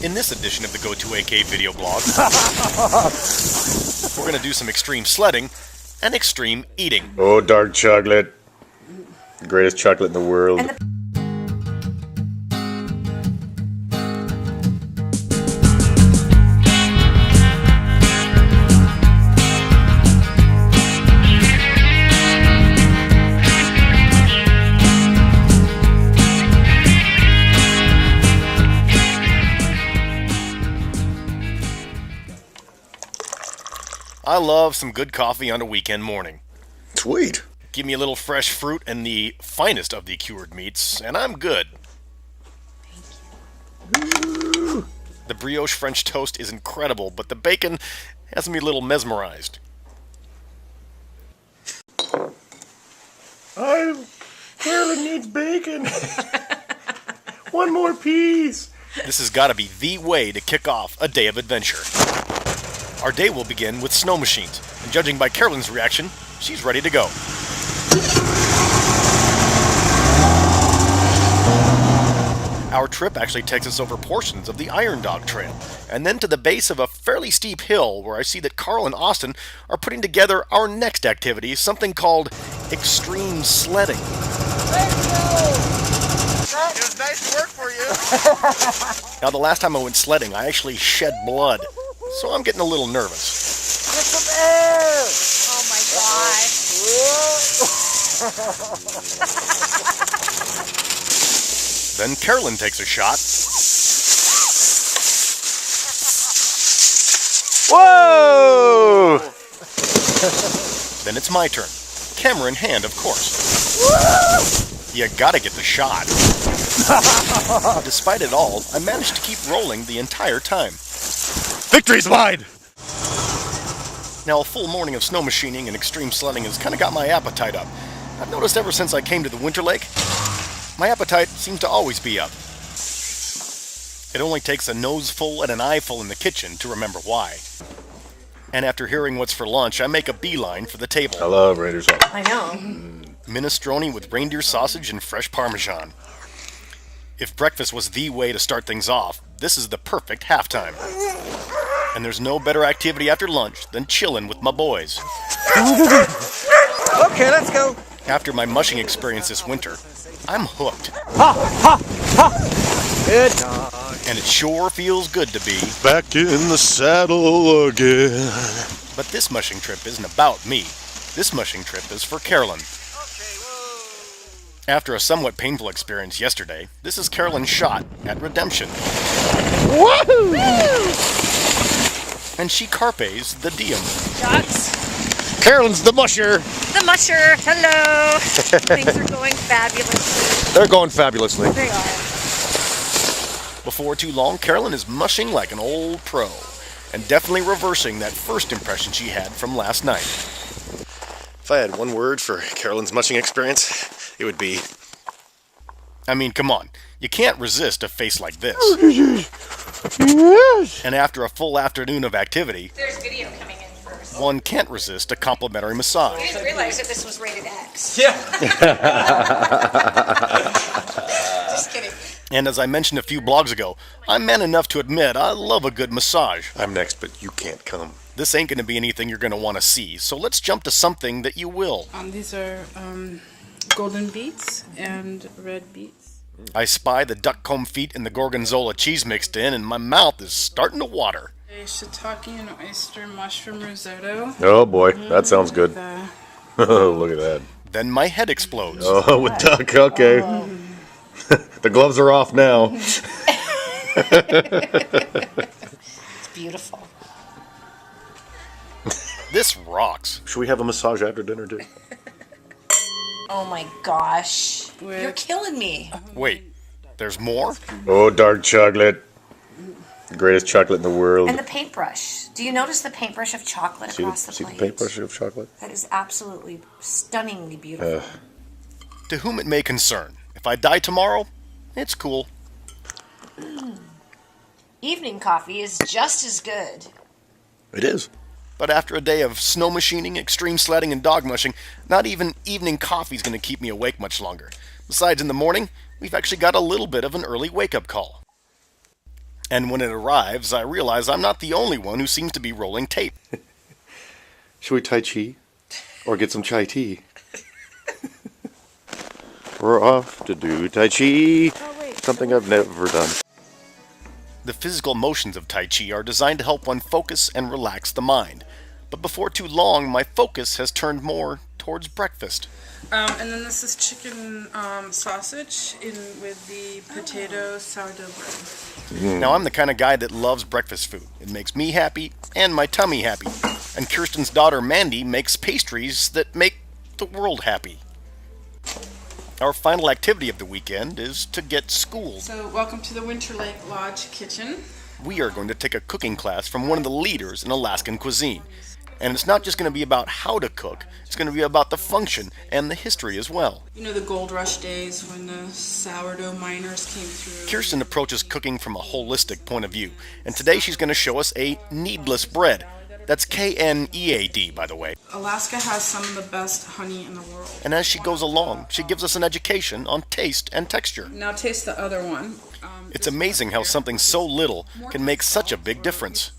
In this edition of the Go2AK video blog, we're going to do some extreme sledding and extreme eating. Oh, dark chocolate. The greatest chocolate in the world. I love some good coffee on a weekend morning. Sweet. Give me a little fresh fruit and the finest of the cured meats, and I'm good. The brioche French toast is incredible, but the bacon has me a little mesmerized. Carolyn needs bacon. One more piece. This has got to be the way to kick off a day of adventure. Our day will begin with snow machines, and judging by Carolyn's reaction, she's ready to go. Our trip actually takes us over portions of the Iron Dog Trail, and then to the base of a fairly steep hill where I see that Carl and Austin are putting together our next activity, something called extreme sledding. Thank you! It was nice to work for you. Now, the last time I went sledding, I actually shed blood, so I'm getting a little nervous. Get some air! Oh my gosh. Then Carolyn takes a shot. Whoa! Then it's my turn. Camera in hand, of course. You gotta get the shot. Despite it all, I managed to keep rolling the entire time. Victory's mine! Now, a full morning of snow machining and extreme sledding has kind of got my appetite up. I've noticed ever since I came to the Winterlake, my appetite seems to always be up. It only takes a noseful and an eyeful in the kitchen to remember why. And after hearing what's for lunch, I make a beeline for the table. I love reindeer sausage. I know. Minestrone with reindeer sausage and fresh Parmesan. If breakfast was the way to start things off, this is the perfect halftime. And there's no better activity after lunch than chilling with my boys. Okay, let's go. After my mushing experience this winter, I'm hooked. Good dog. And it sure feels good to be. Back in the saddle again. But this mushing trip isn't about me. This mushing trip is for Carolyn. After a somewhat painful experience yesterday, this is Carolyn's shot at redemption. Woohoo! And she carpes the diem. Shots. Carolyn's the musher. The musher. Hello. Things are going fabulously. They're going fabulously. They are. Before too long, Carolyn is mushing like an old pro, and definitely reversing that first impression she had from last night. If I had one word for Carolyn's mushing experience, it would be... I mean, come on. You can't resist a face like this. Yes! And after a full afternoon of activity, There's video coming in first. one can't resist a complimentary I massage. didn't realize that this was rated X. Yeah. Just kidding. And as I mentioned a few blogs ago, I'm man enough to admit I love a good massage. I'm next, but you can't come. This ain't going to be anything you're going to want to see, so let's jump to something that you will. These are golden beets and red beets. I spy the duckcomb feet and the gorgonzola cheese mixed in, and my mouth is starting to water. A shiitake and oyster mushroom risotto. Oh boy, that sounds good. With, Oh, look at that. Then my head explodes. Oh, with duck, okay. The gloves are off now. It's beautiful. This rocks. Should we have a massage after dinner, too? Oh my gosh. With- You're killing me. Wait, there's more? Oh, dark chocolate. The greatest chocolate in the world. And the paintbrush. Do you notice the paintbrush of chocolate across the See plate? the paintbrush of chocolate? That is absolutely stunningly beautiful. To whom it may concern, if I die tomorrow, it's cool. Evening coffee is just as good. It is. But after a day of snow machining, extreme sledding, and dog mushing, not even evening coffee's going to keep me awake much longer. Besides, in the morning, we've actually got a little bit of an early wake-up call. And when it arrives, I realize I'm not the only one who seems to be rolling tape. Should we Tai Chi? Or get some chai tea? We're off to do Tai Chi. Something I've never done. The physical motions of Tai Chi are designed to help one focus and relax the mind. But before too long, my focus has turned more towards breakfast. And then this is chicken sausage with the potato sourdough bread. Now, I'm the kind of guy that loves breakfast food. It makes me happy and my tummy happy. And Kirsten's daughter Mandy makes pastries that make the world happy. Our final activity of the weekend is to get schooled. So welcome to the Winterlake Lodge kitchen. We are going to take a cooking class from one of the leaders in Alaskan cuisine. And it's not just going to be about how to cook, it's going to be about the function and the history as well. You know the gold rush days when the sourdough miners came through? Kirsten approaches cooking from a holistic point of view, and today she's going to show us a kneadless bread. That's K-N-E-A-D, by the way. Alaska has some of the best honey in the world. And as she goes along, she gives us an education on taste and texture. Now taste the other one. It's amazing how something so little can make such a big difference.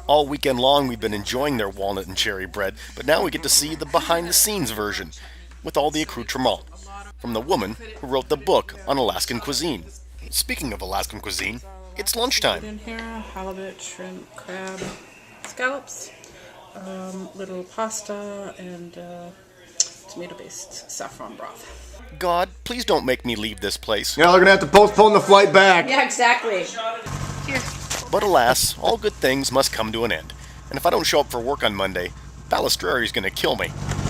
All weekend long we've been enjoying their walnut and cherry bread, but now we get to see the behind-the-scenes version, with all the accoutrements, from the woman who wrote the book on Alaskan cuisine. Speaking of Alaskan cuisine, it's lunchtime. In here, halibut, shrimp, crab, scallops, little pasta, and tomato-based saffron broth. God, please don't make me leave this place. Now they're gonna have to postpone the flight back. Yeah, exactly. Here. But alas, all good things must come to an end. And if I don't show up for work on Monday, Balistreri's gonna kill me.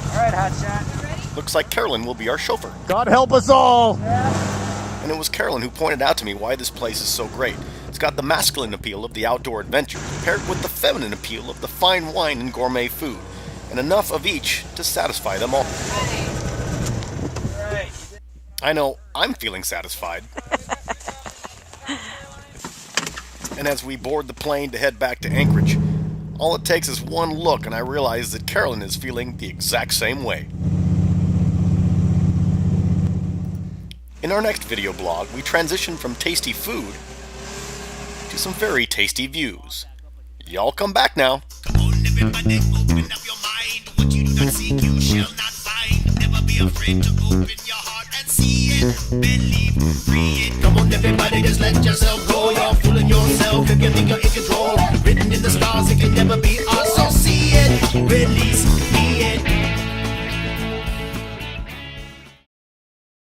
Alright, hotshot. Looks like Carolyn will be our chauffeur. God help us all. And it was Carolyn who pointed out to me why this place is so great. It's got the masculine appeal of the outdoor adventure, paired with the feminine appeal of the fine wine and gourmet food, and enough of each to satisfy them all. I know, I'm feeling satisfied. And as we board the plane to head back to Anchorage, all it takes is one look and I realize that Carolyn is feeling the exact same way. In our next video blog, we transition from tasty food to some very tasty views. Y'all come back now. Come on, everybody, open up your mind. What you do not seek, you shall not find. Never be afraid to open your heart and see it. Believe, free it. Come on, everybody, just let yourself go. You're fooling yourself if you think you're in control. Written in the stars, it can never be us. So see it, release,